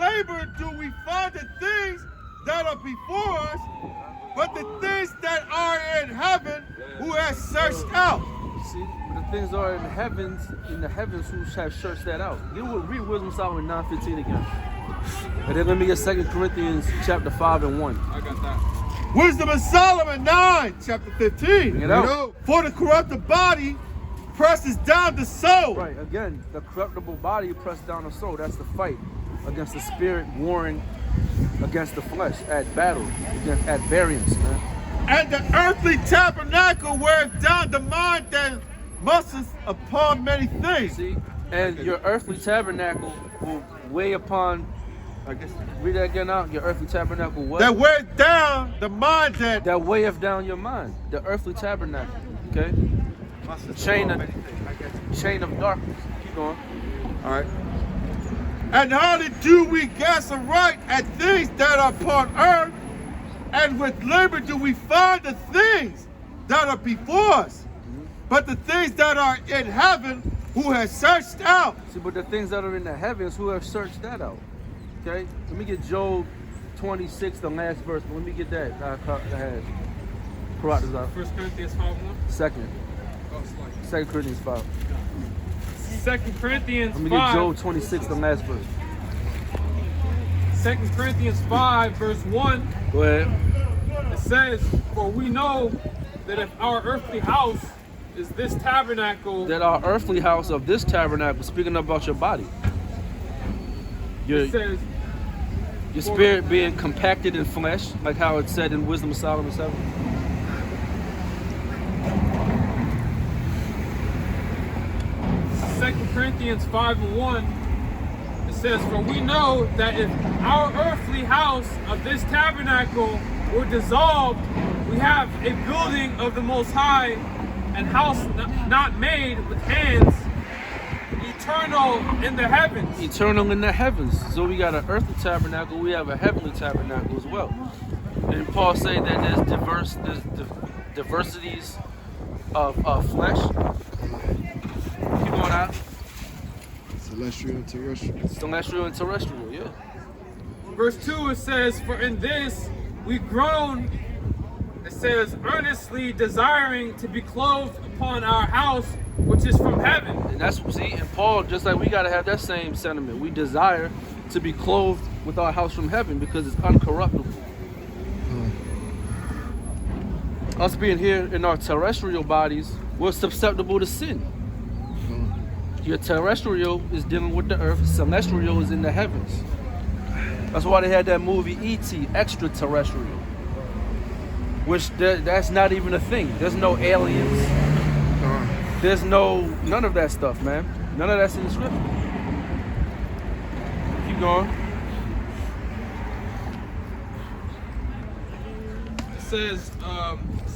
labor do we find the things that are before us, but the things that are in heaven, who has searched out. See, but the things are in the heavens who have searched that out. Read Wisdom of Solomon 9:15 again. And then let me get 2 Corinthians chapter 5 and 1. I got that. Wisdom of Solomon 9, chapter 15. Bring it out. For the corrupted body presses down the soul. Right, again, the corruptible body pressed down the soul. That's the fight against the spirit warring against the flesh at battle, at variance, man. And the earthly tabernacle wears down the mind that musters upon many things. See? And your earthly tabernacle will weigh upon, I guess, read that again out. Your earthly tabernacle what? That wears down the mind that weigheth down your mind. The earthly tabernacle, okay? The chain of darkness. Keep going. All right. And hardly do we guess aright at things that are upon earth, and with labor do we find the things that are before us, but the things that are in heaven, who has searched out. See, but the things that are in the heavens, who have searched that out. Okay? Let me get Job 26, the last verse, but let me get that. Correct this out. 1 Corinthians 5:1. Second. 2 Corinthians 5. 2 Corinthians 5. Let me get Job 26, the last verse. 2 Corinthians 5, verse 1. Go ahead. It says, for we know that if our earthly house is this tabernacle, That our earthly house of this tabernacle, speaking about your body. it says, Your spirit being compacted in flesh, like how it said in Wisdom of Solomon 7. 2 Corinthians 5 and 1, it says, for we know that if our earthly house of this tabernacle were dissolved, we have a building of the Most High, and house not made with hands, eternal in the heavens. Eternal in the heavens. So we got an earthly tabernacle, we have a heavenly tabernacle as well. And Paul say that there's diversities of flesh. Keep going out. Celestial and terrestrial. Celestial and terrestrial, yeah. Verse 2, it says, for in this we groan, it says, earnestly desiring to be clothed upon our house, which is from heaven. And that's, see, and Paul, just like we got to have that same sentiment. We desire to be clothed with our house from heaven because it's uncorruptible. Us being here in our terrestrial bodies, we're susceptible to sin. Your terrestrial is dealing with the earth, celestial is in the heavens. That's why they had that movie E.T., Extraterrestrial. Which that's not even a thing. There's no aliens. There's none of that stuff, man. None of that's in the scripture. Keep going. It says,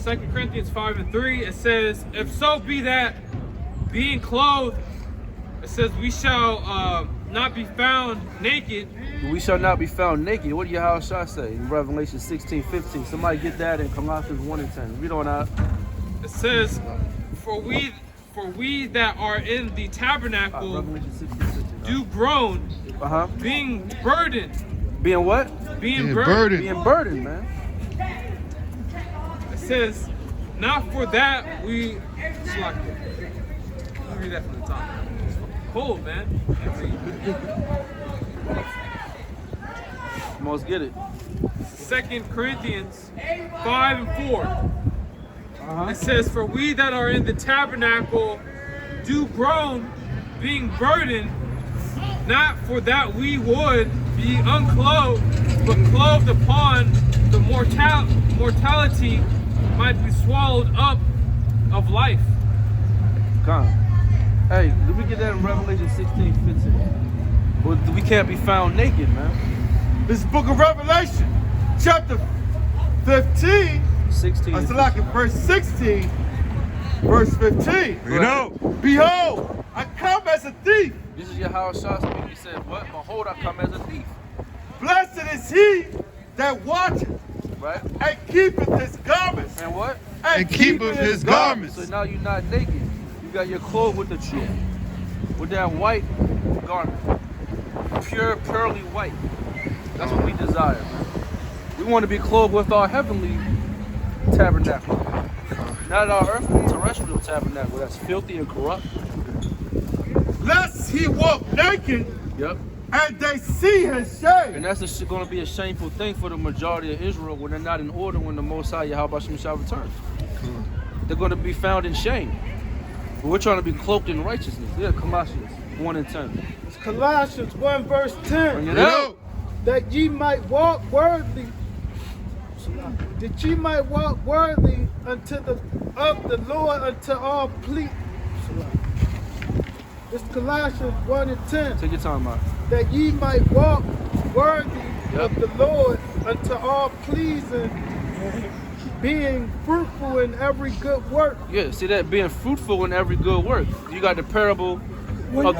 2 Corinthians 5 and 3, it says, if so be that being clothed, it says we shall not be found naked. We shall not be found naked. What do Yahushua say in Revelation 16:15? Somebody get that in Colossians 1 and 10. Read on out. It says, for we that are in the tabernacle Revelation 16:15. do groan, being burdened. Being what? Being burdened. Being burdened, man. It says, not for that we select it. Let me read that from the top. It's fucking cold, man. Most get it. 2 Corinthians 5 and 4. It says, for we that are in the tabernacle do groan, being burdened, not for that we would be unclothed, but clothed upon the mortality might be swallowed up of life. Come. Hey, did we get that in Revelation 16:15? Well, we can't be found naked, man. This book of Revelation, chapter 15, 16. I select verse 16, verse 15. You know. Behold, I come as a thief. This is Yahushua speaking. He said, what? Behold, I come as a thief. Blessed is he that watcheth Right? and keepeth his garments. And what? And keepeth his garments. So now you're not naked. You got your cloth with the truth. With that white garment. pure, pearly white. That's what we desire, man. We want to be clothed with our heavenly tabernacle, not our earthly terrestrial tabernacle that's filthy and corrupt. Lest he walk naked Yep. and they see his shame. And that's going to be a shameful thing for the majority of Israel when they're not in order when the Most High Yahweh Shem shall return. They're going to be found in shame. But we're trying to be cloaked in righteousness. Yeah, Colossians 1 and 10. It's Colossians 1 verse Bring 10. it out. That ye might walk worthy, that ye might walk worthy unto the of the Lord unto all pleas. It's Colossians 1 and 10. Take your time out. That ye might walk worthy Yep. of the Lord unto all pleasing, being fruitful in every good work. Yeah, see that being fruitful in every good work. You got the parable of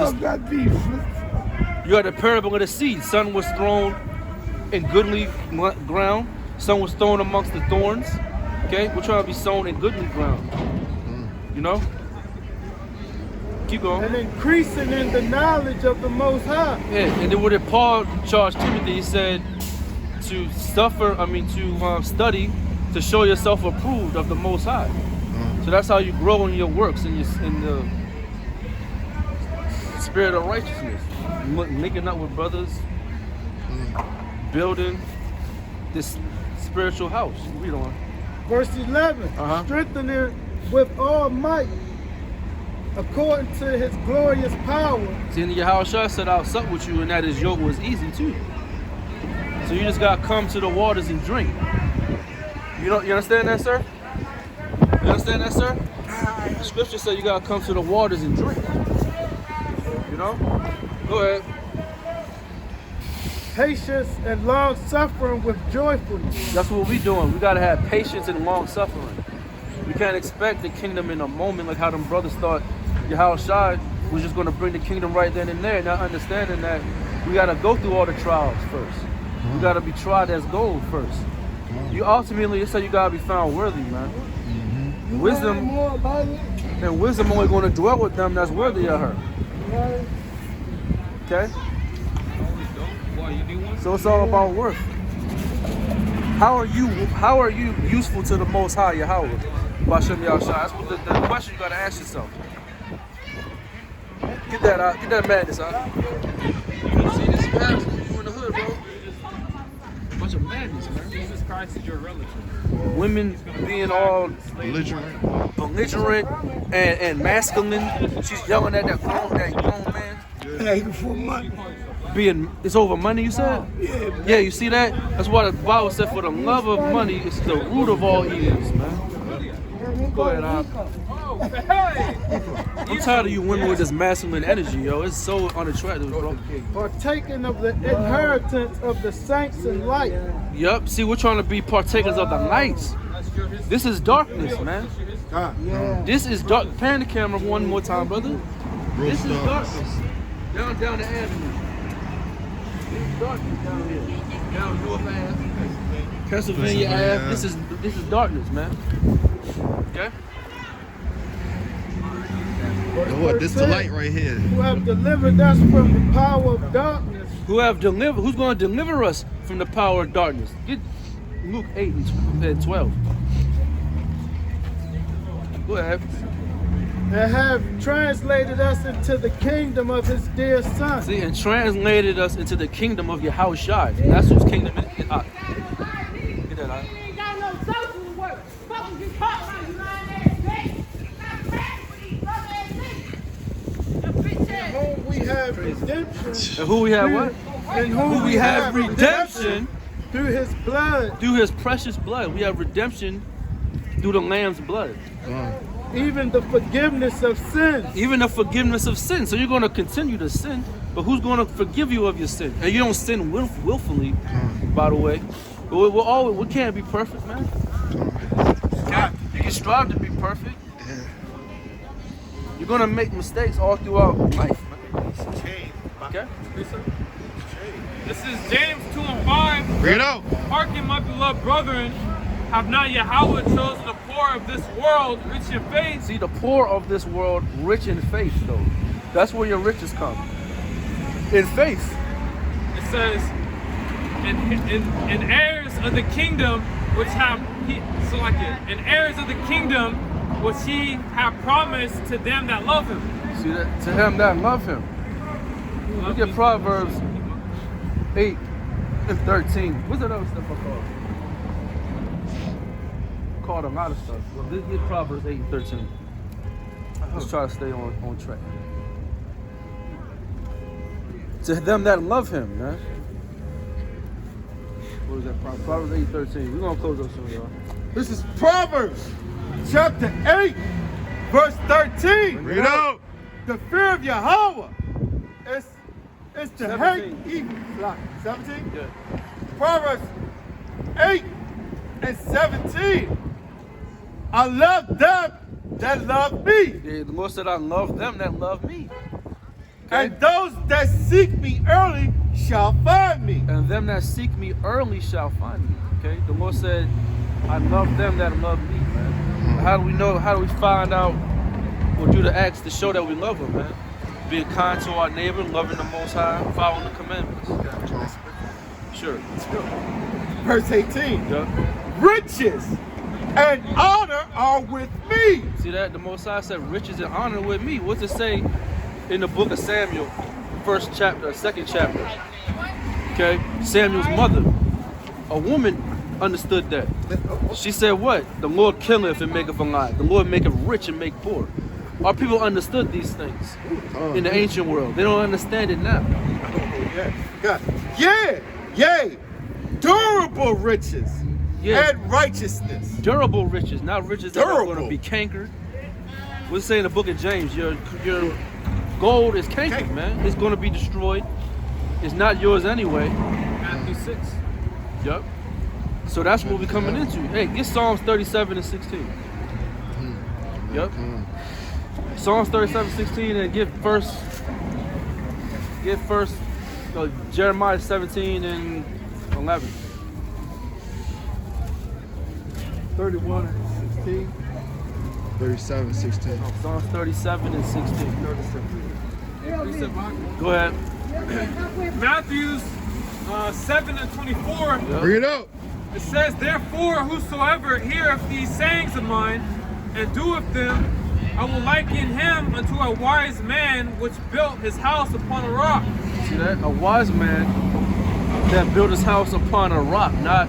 you got the parable of the seed. Some was thrown in goodly ground. Some was thrown amongst the thorns. Okay, we're trying to be sown in goodly ground. You know. Keep going. And increasing in the knowledge of the Most High. Yeah, and then what did Paul charged Timothy? He said to study to show yourself approved of the Most High. So that's how you grow in your works, in the spirit of righteousness, linking up with brothers, building this spiritual house. Read on. Verse 11. Strengthening with all might, according to his glorious power. See, and Yahushua said, I'll sup with you, and that his yoke was easy too. So you just gotta come to the waters and drink. You understand that, sir? You understand that, sir? Scripture said you gotta come to the waters and drink. You know? Go ahead. Patience and long suffering with joyfulness. That's what we doing. We gotta have patience and long suffering. We can't expect the kingdom in a moment like how them brothers thought Yahushua was just gonna bring the kingdom right then and there, not understanding that we gotta go through all the trials first. We gotta be tried as gold first. You ultimately, it said you gotta be found worthy, man. Wisdom only gonna dwell with them that's worthy of her. Okay? So it's all about worth. How are you useful to the Most High Yahweh? Bashem Yahushua. That's what the question you gotta ask yourself. Get that out. Get that madness out. See, this is madness. You in the hood, bro. Bunch of madness, man. Jesus Christ is your relative. Women being all Belligerent. and masculine. She's yelling at that grown man. It's over money, you said? Yeah, you see that? That's why the Bible said for the love of money is the root of all evils, man. Go ahead, Ab. I'm tired of you women with this masculine energy, yo. It's so unattractive, bro. Partaking of the inheritance of the saints in light. Yup, see, we're trying to be partakers of the lights. This is darkness, man. This is dark. Pan the camera one more time, brother. This is darkness. Down the avenue. This is darkness down here. Down North Ave. Pennsylvania Ave. This is darkness, man. Okay? What? This the light right here. Who have delivered us from the power of darkness. Who's going to deliver us from the power of darkness? Get Luke 8 and 12. Go ahead. And have translated us into the kingdom of his dear son. See, and translated us into the kingdom of Yahushua. That's whose kingdom is. Get that out. You ain't got no social work. Fuck you talk about, you lying ass bitch. Whom we have redemption. And who we have what? And Who we have redemption through his blood. through his precious blood. We have redemption through the Lamb's blood. Even the forgiveness of sins. Even the forgiveness of sin. So you're going to continue to sin, but who's going to forgive you of your sin? And you don't sin willfully, by the way. But we can't be perfect, man. You can strive to be perfect. You're going to make mistakes all throughout life, man. Okay? This is James 2 and 5. Bring it out. Hearken, my beloved brethren, have not Yahweh chosen the poor of this world, rich in faith? See, the poor of this world, rich in faith, though. That's where your riches come. In faith. says, and heirs of the kingdom which have and heirs of the kingdom which he have promised to them that love him. See that? To him that love him. Look at Proverbs 8 and 13. What's that other stuff I called? Called a lot of stuff. Well, this is Proverbs 8 and 13. Let's try to stay on track. To them that love him, man. What was that? Proverbs 8 13. We're going to close up soon, y'all. This is Proverbs chapter 8, verse 13. Read it out. The fear of Yahweh is to 17. hate evil. Like, 17? Yeah. Proverbs 8 and 17. I love them that love me, Yeah, the Lord said, I love them that love me. Okay? and those that seek me early shall find me. And them that seek me early shall find me. Okay? The Lord said, I love them that love me, man. How do we know? How do we find out or do the acts to show that we love them, man? Being kind to our neighbor, loving the Most High, following the commandments. Sure. Verse 18. Yeah. Riches and honor are with me. See that? The Most High said, riches and honor with me. What's it say in the book of Samuel, first chapter, second chapter? Okay? Samuel's mother, a woman, understood that. She said what? The Lord killeth and maketh alive. The Lord maketh rich and make poor. Our people understood these things in the ancient world. They don't understand it now. God. Yeah, yea, durable riches Yeah. and righteousness. Durable riches, not riches that are going Durable. to be cankered. What's it say in the book of James? Your gold is cankered, man. It's going to be destroyed. It's not yours anyway. Matthew 6. Yep. So that's what we're coming into. Hey, get Psalms 37 and 16. Yep. Psalms 37, 16, and get first Jeremiah 17 and 11. 31 and 16. 37, 16. Psalms 37 and 16. Go ahead. Matthew's 7 and 24. Bring it up. It says, therefore, whosoever heareth these sayings of mine and doeth them, I will liken him unto a wise man which built his house upon a rock. See that? A wise man that built his house upon a rock, not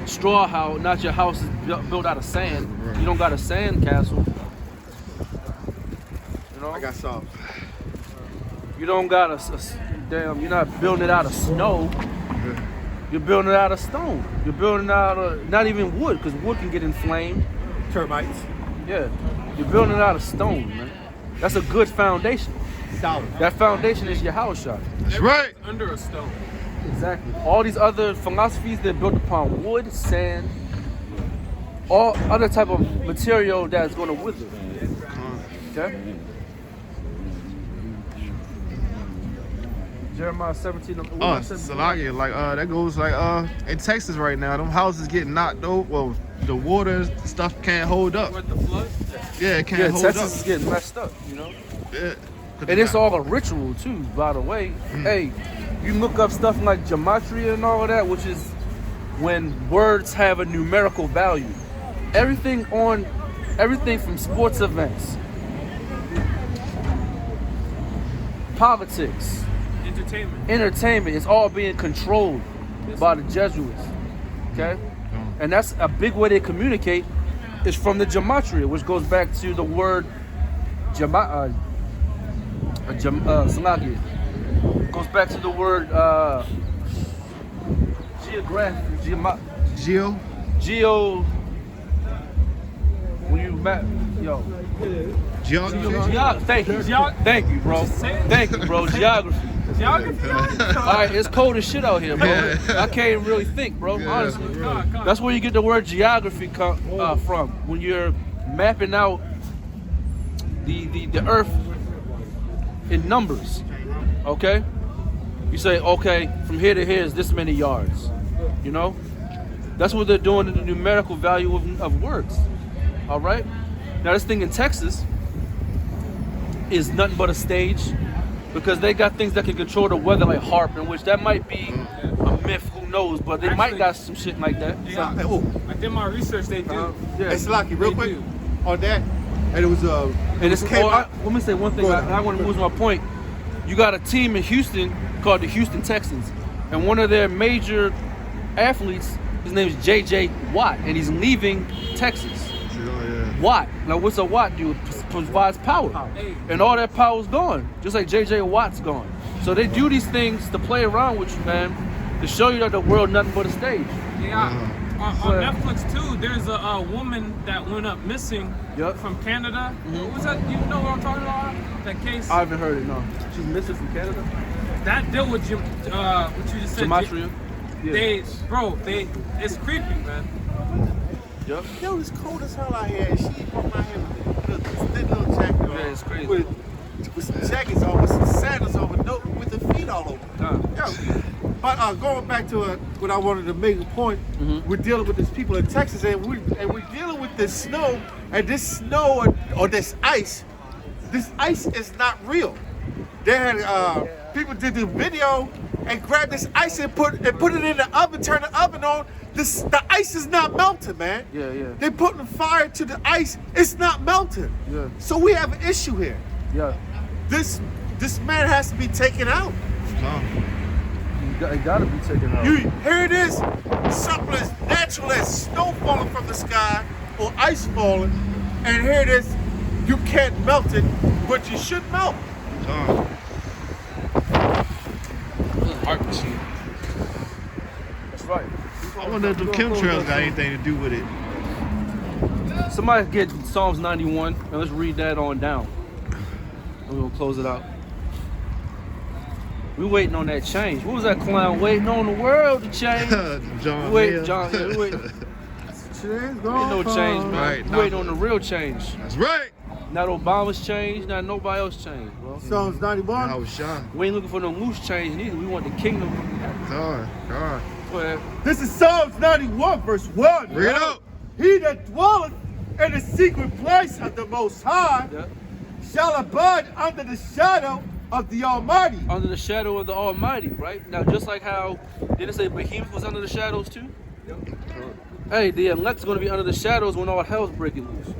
straw house, not your house is built out of sand. You don't got a sand castle. You know? I got some. You don't got you're not building it out of snow. You're building it out of stone. You're building it out of, not even wood, because wood can get inflamed. Termites. Yeah. You're building it out of stone, man. That's a good foundation. Solid. That foundation is your house, shot. That's right. Under a stone. Exactly. All these other philosophies, they're built upon wood, sand, all other type of material that's going to wither. Okay? Jeremiah 17. What Oh, I said before? Salakia, like that goes like in Texas right now. Them houses getting knocked over. Well, the water stuff can't hold up. With the flood. Yeah, it can't Yeah, hold Texas up. is getting messed up, you know? Yeah. And it's all a ritual too, by the way. Hey, you look up stuff like gematria and all of that, which is when words have a numerical value. Everything from sports events, politics, entertainment, it's all being controlled by the Jesuits. Okay? And that's a big way they communicate is from the gematria, which goes back to the word Salakia. Goes back to the word geo. When you map, Geography. Thank you, bro. Thank you, bro. Geography. Geography. All right, it's cold as shit out here, bro. I can't really think, bro. Honestly, that's where you get the word geography from. When you're mapping out the earth in numbers, okay? You say, okay, from here to here is this many yards, you know? That's what they're doing in the numerical value of words, all right? Now this thing in Texas is nothing but a stage because they got things that can control the weather like HARP, in which that might be a myth, who knows, but they might Actually, got some shit like that. Yeah. Hey, oh, I did my research. They do. Yeah. hey, Slocky, real They quick do. on that. And it was And it's came out. let me say one thing. Go ahead. I want to lose my point. You got a team in Houston called the Houston Texans, and one of their major athletes, his name is J.J. Watt, and he's leaving Texas. Watt. Now, what's a watt do? It provides power, Hey. and all that power's gone, just like J.J. Watt's gone. So they do these things to play around with you, man, to show you that the world nothing but a stage. Yeah. On But- Netflix too, there's a woman that went up missing Yep. from Canada. What was that? You know what I'm talking about? That case. I haven't heard it. No, she's missing from Canada. That deal with Jim. What you just said. Gematria. It's creepy, man. Yep. Yo, it's cold as hell out here. And she brought my hand with this thin little jacket on. Yeah, it's crazy. With some jackets on, with some sandals on, with the feet all over. Yo, but going back to what I wanted to make a point, we're dealing with these people in Texas, and we're dealing with this snow, and this snow or this ice is not real. They had people did the video and grabbed this ice and put it in the oven, turn the oven on. The ice is not melting, man. Yeah, yeah. They putting fire to the ice. It's not melting. Yeah. So we have an issue here. Yeah. This man has to be taken out. It gotta be taken out. Here it is, something as natural as snow falling from the sky or ice falling, and here it is, you can't melt it, but you should melt. Heart machine. That's right. I wonder if the chemtrails got anything to do with it. Somebody get Psalms 91 and let's read that on down. And we're gonna close it out. We waiting on that change. What was that clown waiting on the world to change? John. Wait, Mayer. John. Yeah, we waiting. Ain't no change, man. Right, We waiting on the real change. That's right. Not Obama's change, not nobody else change, bro. Psalms 91. I was shocked. We ain't looking for no loose change neither. We want the kingdom. God. Go ahead. This is Psalms 91, verse 1. Bring it up. He that dwelleth in the secret place of the Most High Yeah. shall abide under the shadow of the Almighty. Under the shadow of the Almighty, right? Now, just like how, did it say Behemoth was under the shadows too? Hey, the elect's going to be under the shadows when all hell's breaking loose.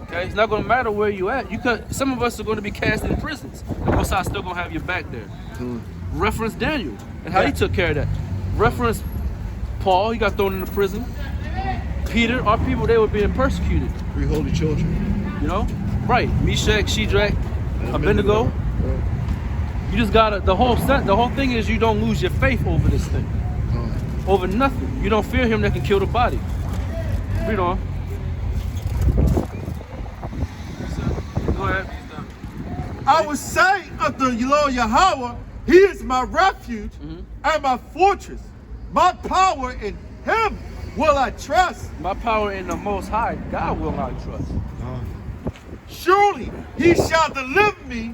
Okay? It's not going to matter where you at. Some of us are going to be cast in prisons. The Most High still going to have your back there. Reference Daniel and how he took care of that. Reference Paul, he got thrown into prison. Peter, our people, they were being persecuted. 3 holy children. You know? Right. Meshach, Shadrach, Abednego. You just gotta, the whole thing is you don't lose your faith over this thing. Over nothing. You don't fear him that can kill the body. Read on. Go ahead. I will say of the Lord Yahweh, He is my refuge and my fortress. My power in Him will I trust. My power in the Most High, God will I trust. Surely He shall deliver me.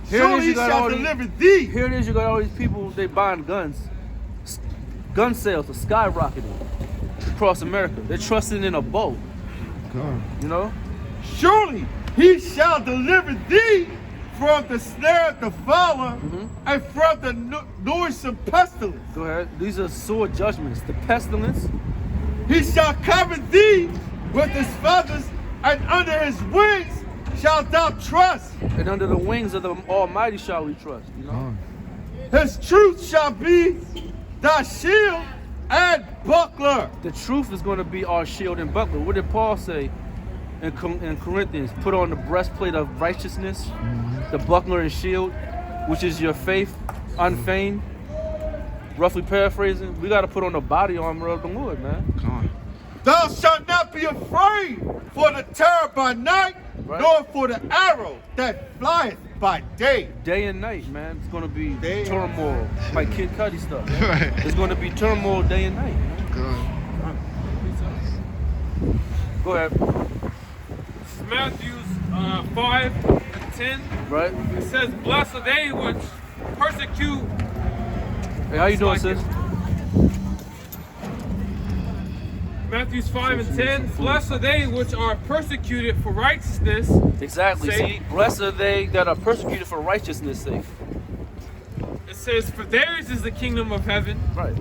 Here it Surely is, He you got shall all these- deliver thee. Here it is, you got all these people, they buying guns. Gun sales are skyrocketing across America. They're trusting in a bow. You know? Surely He shall deliver thee from the snare of the fowler and from the noisome pestilence. Go ahead. These are sword judgments. The pestilence. He shall cover thee with His feathers, and under His wings shalt thou trust. And under the wings of the Almighty shall we trust. You know? His truth shall be thy shield and buckler. The truth is going to be our shield and buckler. What did Paul say in Corinthians? Put on the breastplate of righteousness, the buckler and shield, which is your faith, unfeigned. Roughly paraphrasing, we got to put on the body armor of the Lord, man. Thou shalt not be afraid for the terror by night, Right. nor for the arrow that flieth by day. Day and night, man. It's going to be Day and turmoil, like Kid Cudi stuff. Right. It's going to be turmoil day and night. Go ahead. This is Matthew 5:10. Right? It says, "Blessed are they which persecute." Hey, how you doing, Like sis? it. Matthew 5 and 10. Blessed are they which are persecuted for righteousness. Exactly. Say- See, blessed are they that are persecuted for righteousness' sake. It says, for theirs is the kingdom of heaven. Right.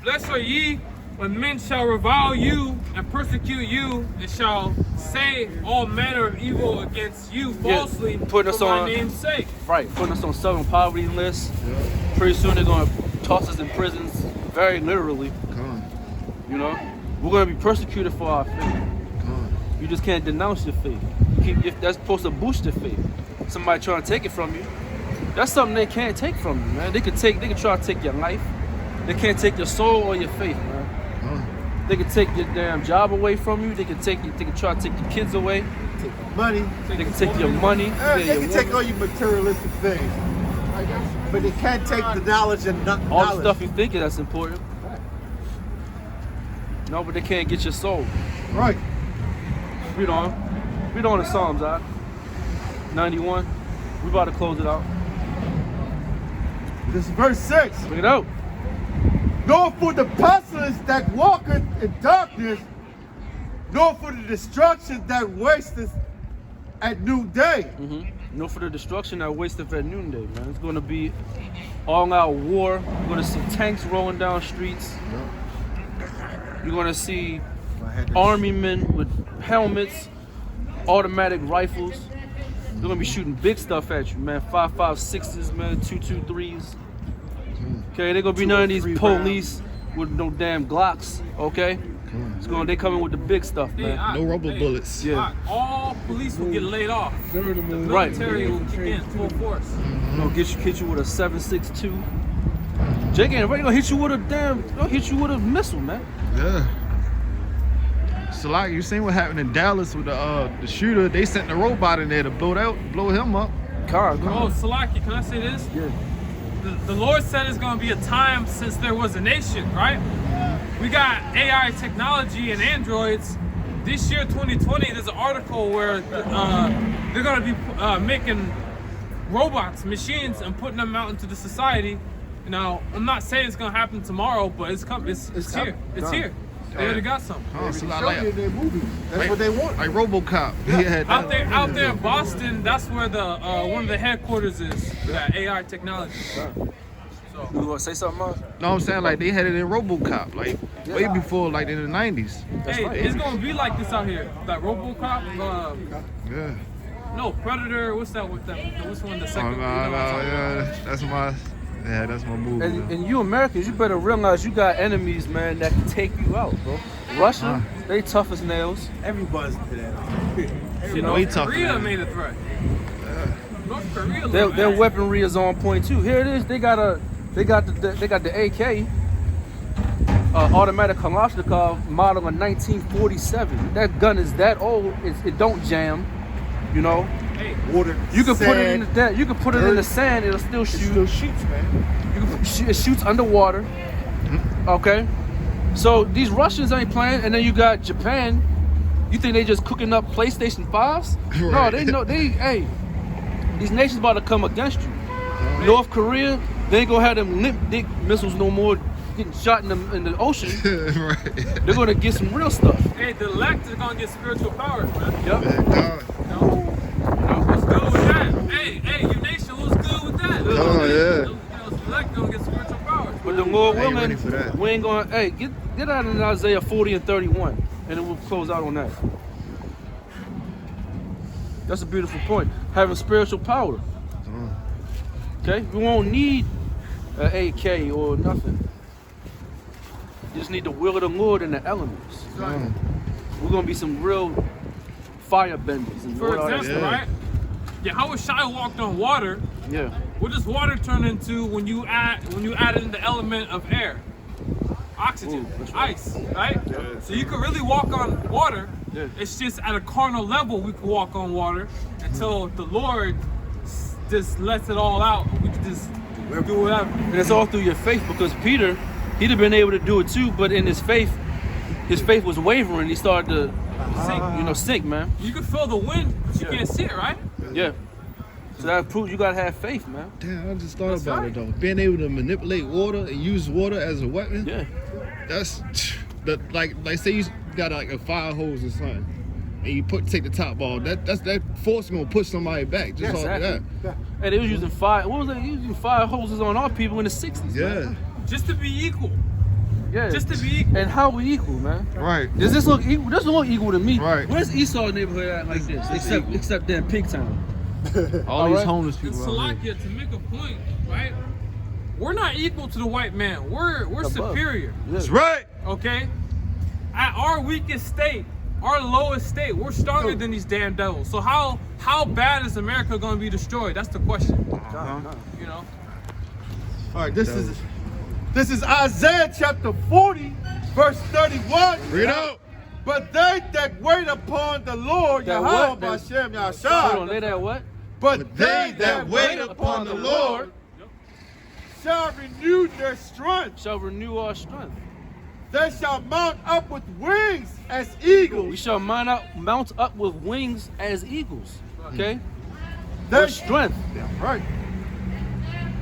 Blessed are ye when men shall revile you and persecute you, and shall say all manner of evil against you falsely putting us for my on- name's sake. Right. Putting us on southern poverty lists. Pretty soon they're gonna toss us in prisons, very literally. Come You know, we're gonna be persecuted for our faith. on. You just can't denounce your faith. If that's supposed to boost your faith. Somebody trying to take it from you. That's something they can't take from you, man. They could try to take your life. They can't take your soul or your faith, man. They could take your damn job away from you. They could try to take your kids away. Money. They can take your money. Yeah, They your can take woman. all your materialistic things. But they can't take the knowledge and all the knowledge. stuff you think that's important. No, but they can't get your soul. Right. Read on. Read on the Psalms, all right? 91. We about to close it out. This is verse 6. Bring it out. Nor for the pestilence that walketh in darkness, nor for the destruction that wasteth at noonday. No, for the destruction that wasteth at noonday, man. It's going to be all-out war. You're going to see tanks rolling down streets. You're going to see army men with helmets, automatic rifles. They're going to be shooting big stuff at you, man. 5.56s, man. 2.23s. Okay, they're going to be none of these police with no damn Glocks, okay? They coming with the big stuff, man. No rubber bullets. Yeah. All police will get laid off. The Right. military will kick in full force. Gonna hit you with a 7.62. Jake ain't ready. Gonna hit you with a missile, man. Yeah. So like you seen what happened in Dallas with the shooter? They sent the robot in there to blow him up. Car. Oh, Salaki, can I say this? Yeah. The Lord said it's going to be a time since there was a nation, right? We got AI technology and androids. This year, 2020, there's an article where they're going to be making robots, machines, and putting them out into the society. Now, I'm not saying it's going to happen tomorrow, but it's coming. It's here. It's done. here. They already got some. Oh, so Show you in their movies. That's what they want. Like RoboCop. He had Out that. there in Boston, that's where the one of the headquarters is for that AI technology. You want to say something, Mars? No, I'm saying like they had it in RoboCop, like way before, like in the '90s. Hey, right. it's gonna be like this out here. That RoboCop, Yeah. no Predator. What's that? Which one? The Oh, second? no, yeah, that's my movie. And you Americans, you better realize you got enemies, man, that can take you out, bro. Russia, they tough as nails. Everybody's to that. You know, know, he tough, Korea man. made a threat. North Korea. Their weaponry is on point too. Here it is. They got the AK, automatic Kalashnikov model of 1947. That gun is that old. It don't jam. You know. Hey, Water. You can put it in sand, you can put it in the sand. It'll still it shoot. still shoots, man. It shoots underwater. Okay. So these Russians ain't playing, and then you got Japan. You think they just cooking up PlayStation 5s? No, Right. they know these nations about to come against you. North Korea, they ain't gonna have them limp dick missiles no more getting shot in the ocean. Right. They're gonna get some real stuff. hey, the elect is gonna get spiritual powers, man. Yep. What's good with that? Hey, you nation, what's good with that? Oh, yeah. The elect gonna get spiritual powers. But the Lord I ain't willing, ready for that. we ain't gonna. Hey, get out in Isaiah 40 and 31, and then we'll close out on that. That's a beautiful point. Having spiritual power. Okay, we won't need an AK or nothing. You just need the will of the Lord and the elements. We're gonna be some real firebenders. And For all that example, stuff. right? Yahweh Shai walked on water. Yeah. What does water turn into when you add in the element of air? Oxygen, Ooh, that's right. ice, right? So you can really walk on water. Yeah. It's just at a carnal level we can walk on water until the Lord just lets it all out. We can just do whatever. And it's all through your faith, because Peter, he'd have been able to do it too, but in his faith was wavering. He started to sink, man. You can feel the wind, but you Yeah. can't see it, right? Yeah. So that proves you gotta have faith, man. Damn, I just thought That's about right. it though. Being able to manipulate water and use water as a weapon. Yeah. That's like say you got like a fire hose or something, and you take the top off. That force gonna push somebody back. Just all Exactly. that. And they was using fire. What was they using fire hoses on our people in the 60s? Yeah. Man. Just to be equal. Yeah. Just to be equal. And how we equal, man? Right. Does this look equal? This look equal to me. Right. Where's Esau neighborhood at like this? Except there in Pigtown. All these right. homeless And people. out here. Salakia, to make a point, right? We're not equal to the white man. We're Above. superior. That's right. Okay? At our weakest state, our lowest state, we're stronger than these damn devils. So how bad is America gonna be destroyed? That's the question. You know? All right, this is Isaiah chapter 40, verse 31. Read out. But they that wait upon the Lord, That Yahweh what? Bashem Hold on, Yahshua, they that what? but they that wait upon the Lord shall renew their strength. Shall renew our strength. They shall mount up with wings as We eagles. shall mount up with wings as eagles. Okay? They, With strength. right.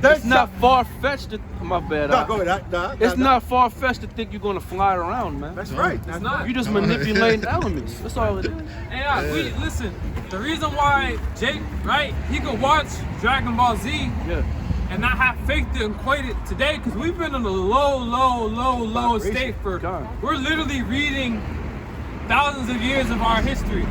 They It's not far fetched to my bad. No, go ahead. It's not far fetched to think you're gonna fly around, man. That's right. It's not. You just manipulating elements. That's all it is. And we listen, the reason why Jake, right, he could watch Dragon Ball Z Yeah. and not have faith to equate it today, because we've been in a low state for, God. we're literally reading thousands of years of our history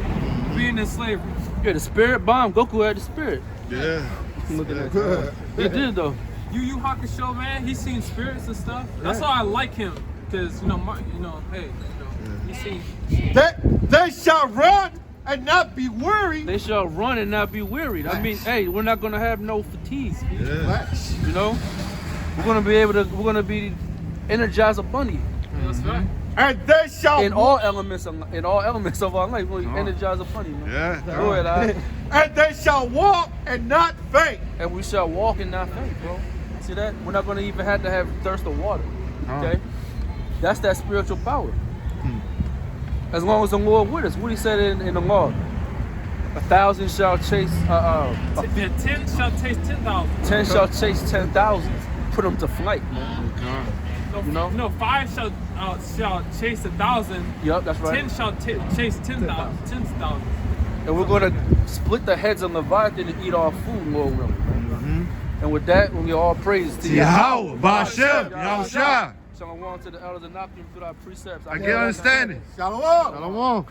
being in slavery. Yeah, the spirit bomb. Goku had the spirit. Yeah. Look at that. He did though. Yu Yu Hakusho, man, he's seen spirits and stuff. That's why I like him, because he's seen. They shall run and not be weary. They shall run and not be wearied. I mean, hey, we're not gonna have no fatigue. Yeah. You know, we're gonna be energized abundantly That's right. And they shall in all elements of our life. We're gonna be energized abundantly, man. Yeah. Go ahead, all right? and they shall walk and not faint. And we shall walk and not faint, bro. See that? We're not gonna even have to have thirst of water. Okay? That's that spiritual power. As long as the Lord with us. What he said in the law. 1,000 shall chase 10 shall taste 10,000. 10 shall chase 10,000. Put them to flight, man. You know? No, 5 shall chase 1,000. Yup, that's right. 10 shall chase 10,000. 10,000. And we're gonna split the heads of Leviathan and eat our food, Lord willing. And with that, we all praise to Yahweh Bashem Yahshua. Shalom to the elders and Nakim through our precepts. I get understanding. Shalom. Shalom.